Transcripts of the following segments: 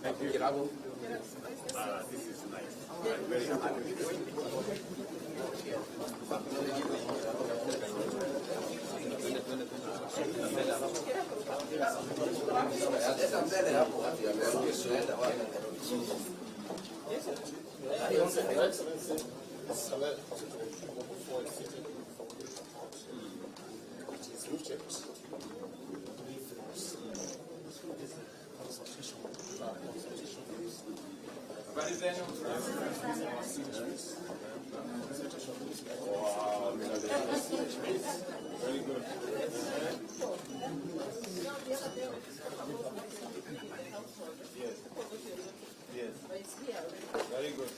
Thank you. This is nice. I'm very happy. Wow, very good. Yes. Yes. Very good.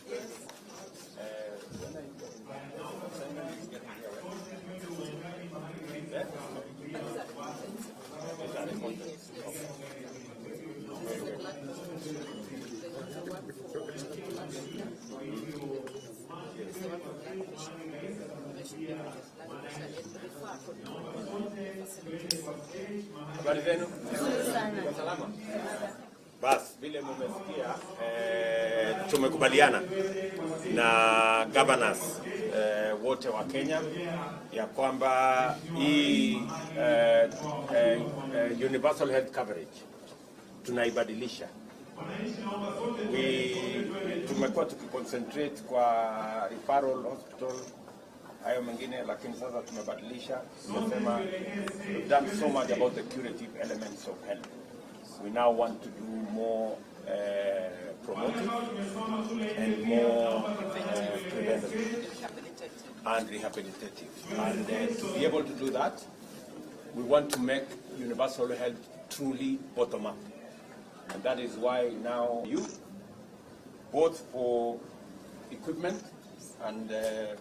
Habari zenu? Salama. Basi vile mmesikia tumekubaliana na governors wote wa Kenya ya kwamba hii universal health coverage tunaibadilisha. Tumekuwa tukiconcentrate kwa referral hospital hayo mengine, lakini sasa tumebadilisha. Tumesema we've done so much about the curative elements of health. We now want to do more promotive and more preventive and rehabilitative. And to be able to do that, we want to make universal health truly bottom up. And that is why now you, both for equipment and the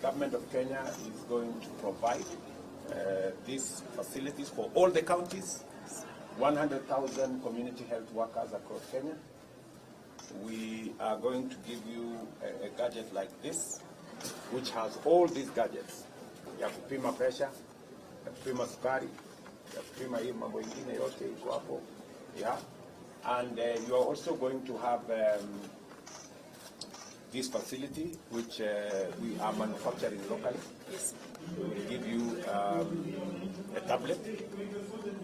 government of Kenya is going to provide these facilities for all the counties, 100,000 community health workers across Kenya. We are going to give you a gadget like this, which has all these gadgets. Ya kupima pressure, ya kupima sukari, ya kupima hii mambo ingine yote iko hapo. Yeah. And you are also going to have this facility, which we are manufacturing locally. Yes. We will give you a tablet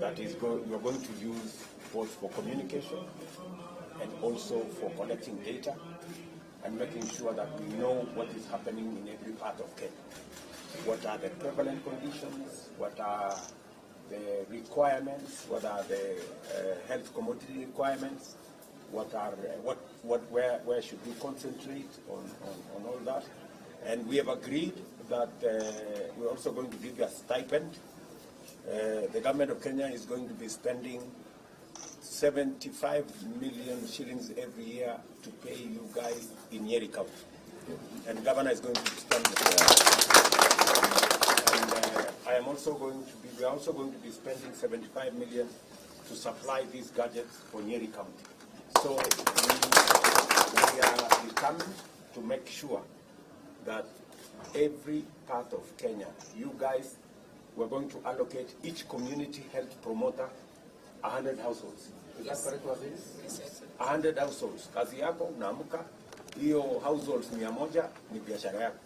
that is you are going to use both for communication and also for collecting data and making sure that we know what is happening in every part of Kenya. What are the prevalent conditions? What are the requirements? What are the health commodity requirements? What are where should we concentrate on all that? And we have agreed that we're also going to give you a stipend. The government of Kenya is going to be spending 75 million shillings every year to pay you guys in Nyeri County. And the governor is going to spend I am also going to be, we are also going to be spending 75 million to supply these gadgets for Nyeri County. So we are determined to make sure that every part of Kenya, you guys, we're going to allocate each community health promoter 100 households. Is that correct what it is? Yes. 100 households. Kazi yako unaamka, hiyo households 100 ni biashara yako.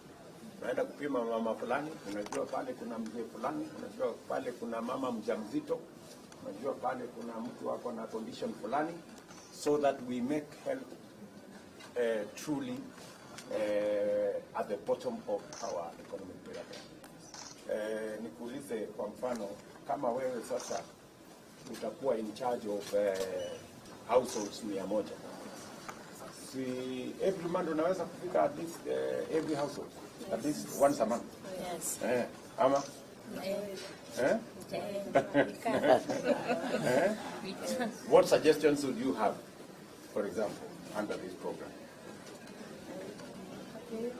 Unaenda kupima mama fulani, unajua pale kuna mzee fulani, unajua pale kuna mama mjamzito, unajua pale kuna mtu wako na condition fulani, so that we make health truly at the bottom of our economic pyramid. Nikuulize kwa mfano, kama wewe sasa utakuwa in charge of households 100. Every month unaweza kufika at least every household, at least once a month. Yes. Ama? What suggestions would you have, for example, under this program? Okay.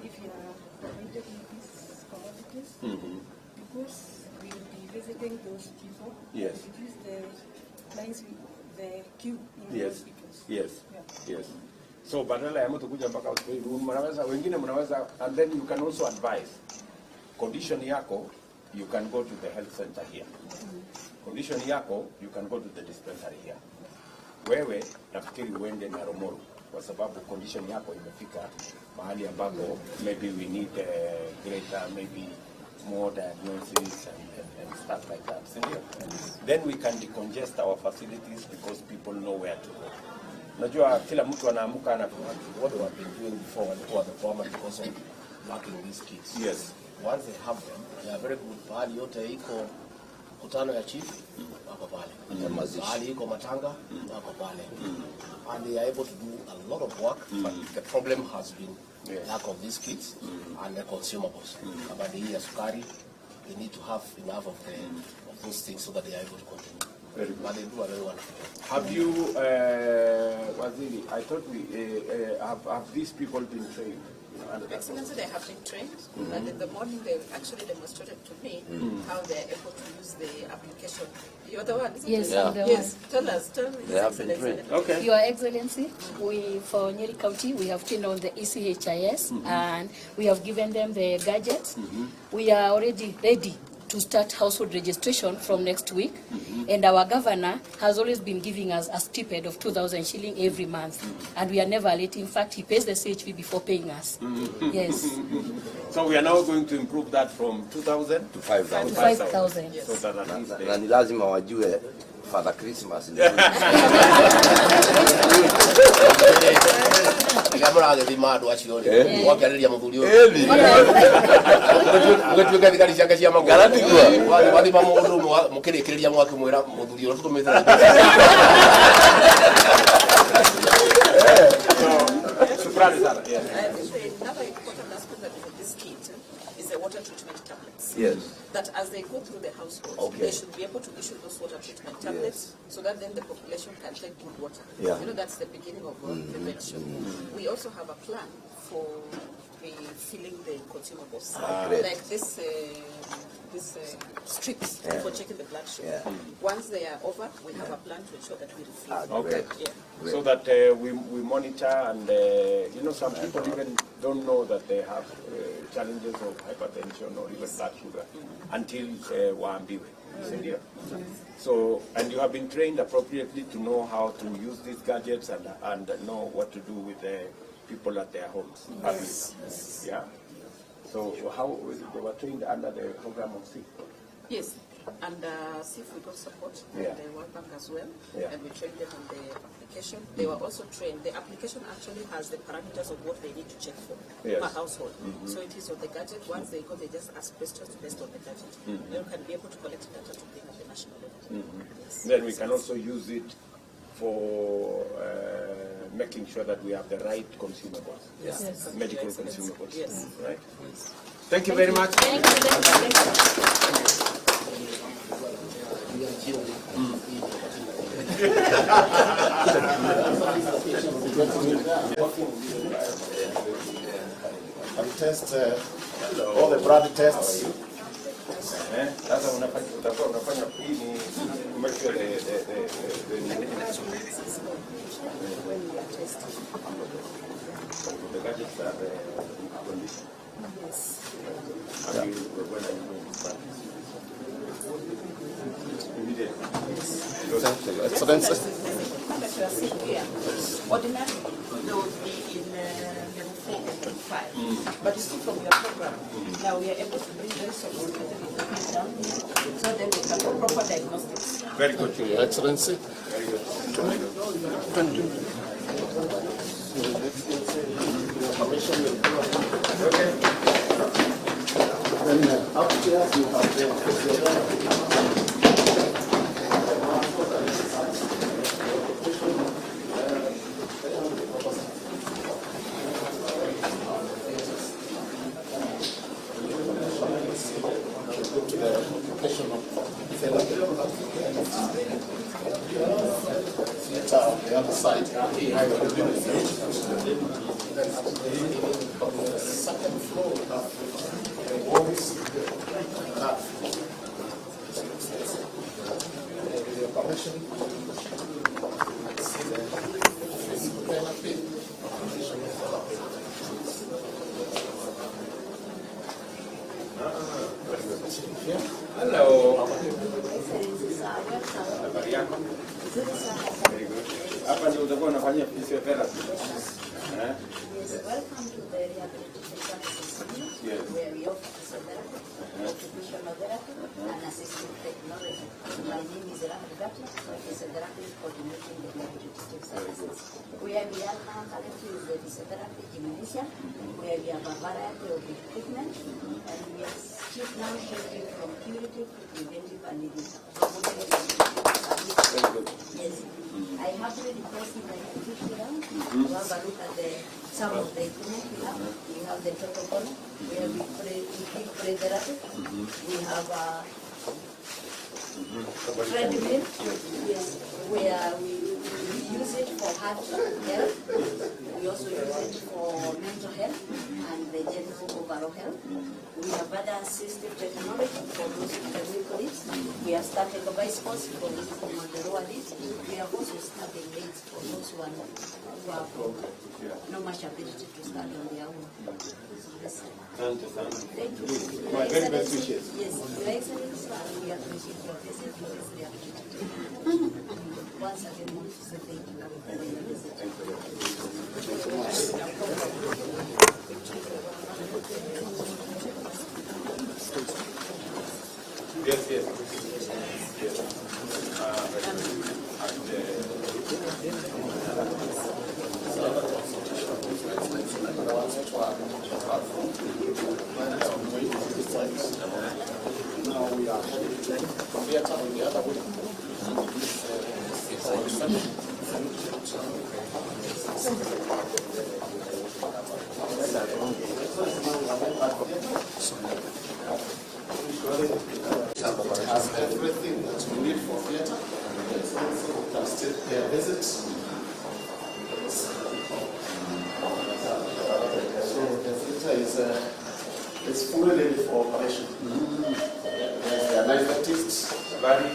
If you are provided with these commodities, because we will be visiting those people. Yes. Reduce the lines, the queue in the hospitals. Yes. Yeah. Yes. So badala ya mtu kuja mpaka hospitali, mnaweza wengine mnaweza, and then you can also advise condition yako, you can go to the health center here. Condition yako, you can go to the dispensary here. wewe nafikiri uende Naromoru kwa sababu condition yako imefika mahali ambapo maybe we need greater, maybe more diagnosis and stuff like that. Then we can decongest our facilities because people know where to go. Najua kila mtu anaamka na what they have been doing before walikuwa wamekwama because of lacking these kids. Yes. Once they have them, they are very good. Pahali yote iko mkutano ya chief, wako pale. Pahali iko matanga, wako pale. And they are able to do a lot of work, but the problem has been lack of these kids and the consumables. About the sukari, they need to have enough of those things so that they are able to continue. Very good. But they do a very wonderful job. Have you, Waziri, I thought we, have these people been trained? Excellency, they have been trained, and in the morning they actually demonstrated to me how they are able to use the application. You are the one, isn't Yes, it? I'm the Yes, tell us, They have been trained. Okay. Your Excellency, for Nyeri County, we have trained on the ECHIS and we have given them the gadgets. We are already ready to start household registration from next week, and our governor has always been giving us a stipend of 2,000 shilling every month, and we are never late. In fact, he pays the CHV before paying us. Yes. So we are now going to improve that from 2,000 to 5,000. To 5,000. Yes. So that at least Na ni lazima wajue Father Christmas. Kama angethima andu acio ri wakiariria muthuri uyu Eli. ugetuika thigari ciake cia maguru Garatigwa. wathima mundu mukirikiriria mwakimwira muthuri uyu tutumite Shukrani sana. Yes. Another important aspect that is this kit is the water treatment tablets. Yes. That as they go through the households, they should be able to issue those water treatment tablets so that then the population can take good water. Yeah. You know, that's the beginning of prevention. We also have a plan for filling the consumables. Great. Like this strips for checking the blood sugar. Yeah. Once they are over, we have a plan to ensure that we refill. Okay. Yeah. So that we monitor and, you know, some people even don't know that they have challenges of hypertension or even blood sugar until waambiwe. So, and you have been trained appropriately to know how to use these gadgets and know what to do with the people at their homes. Yes. Yeah. So how they were trained under the program of SIF? Yes, and SIF we got support and the World Bank as well, and we trained them on the application. They were also trained. The application actually has the parameters of what they need to check for per household. So it is on the gadget. Once they go, they just ask questions based on the gadget. Then we can be able to collect data to bring at the national level. Yes. Then we can also use it for making sure that we have the right consumables, medical consumables. Yes. Right. Thank you very much. Thank test all the blood tests. Sasa utakuwa unafanya hii ni make sure the gadgets are in condition. Yes. When are you going to start? Immediately. Excellency. That you are seeing here, ordinarily they would be in level 4 and level 5. But you see from your program, now we are able to bring very sophisticated equipment down here, so then we can do proper diagnostics. Very good. Your Excellency. Very good. Okay. Then upstairs you have the the other side. On the second floor, the walls with your permission, Hello. Habari yako? Very good. utakuwa unafanyia physiotherapy. Yes, welcome to the rehabilitation center, Yes. where we offer physiotherapy, occupational therapy, and assistive technology. My name is Ruto Gachagua, physiotherapy coordinating the rehabilitation services. Where we are now currently is the physiotherapy gymnasium, where we have a variety of equipment, and we are still now shifting from curative to preventive and yes. I have been requesting that you keep it down to have a look at some of the equipment we have. We have the protocol where we give prayer therapy. We have a treadmill, yes, where we use it for heart health. We also use it for mental health and the general overall health. We have other assistive technology for those with the weak limbs. We have started the bicycles for those who have the lower limbs. We have also started legs for those who have no much ability to stand on their own. Thank you. My very best wishes. Yes, Your Excellency, we appreciate your visit to this rehabilitation. Once again, we want to say thank you for your visit. Yes. Now we are heading to the theater on the other way. Has everything that you need for theater. You can still pay a visit. So the theater is fully ready for operation. There's the anesthetist, very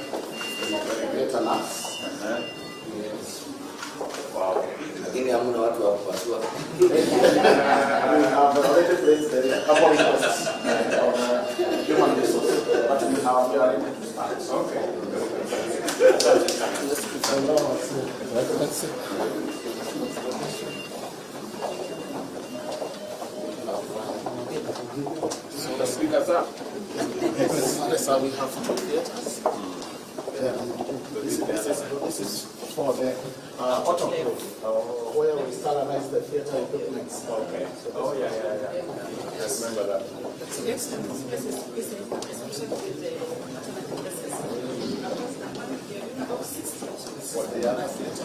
great nurse. Yes. Wow. Lakini hamna watu wa kupasua. We have already placed a couple of requests on human resources, but we are ready to start. Okay. So the speakers up. So we have two theaters. This is for the autoclave, where we sterilize the theater equipment. Okay. Oh yeah. I remember that. For the other theater.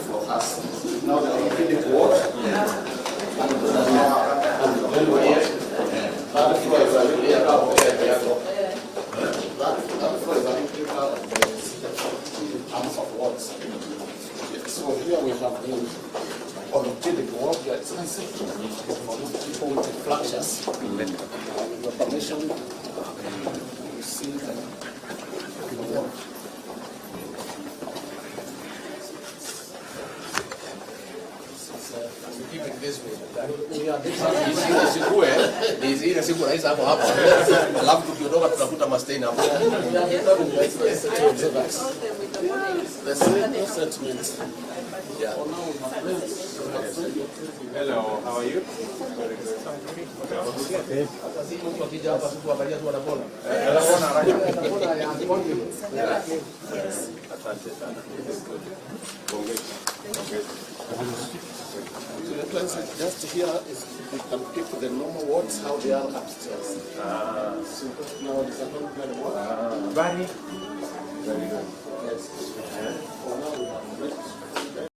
For us. Now the orthopedic ward. And the third floor is a replica of the that floor is a replica of the arms of wards. So here we have the orthopedic ward. It's expensive for people with fractures. With your permission, you see the ward. Keep it this way. Ile siku rais hapo hapa. Alafu tukiondoka tunakuta mastain hapo. The same settlement. Hello, how are you? Mtu akija hapa siku angalia tu anapona. Asante sana. So the place just here is we can pick the normal wards how they are upstairs. So now it's a normal ward. Very good. Yes.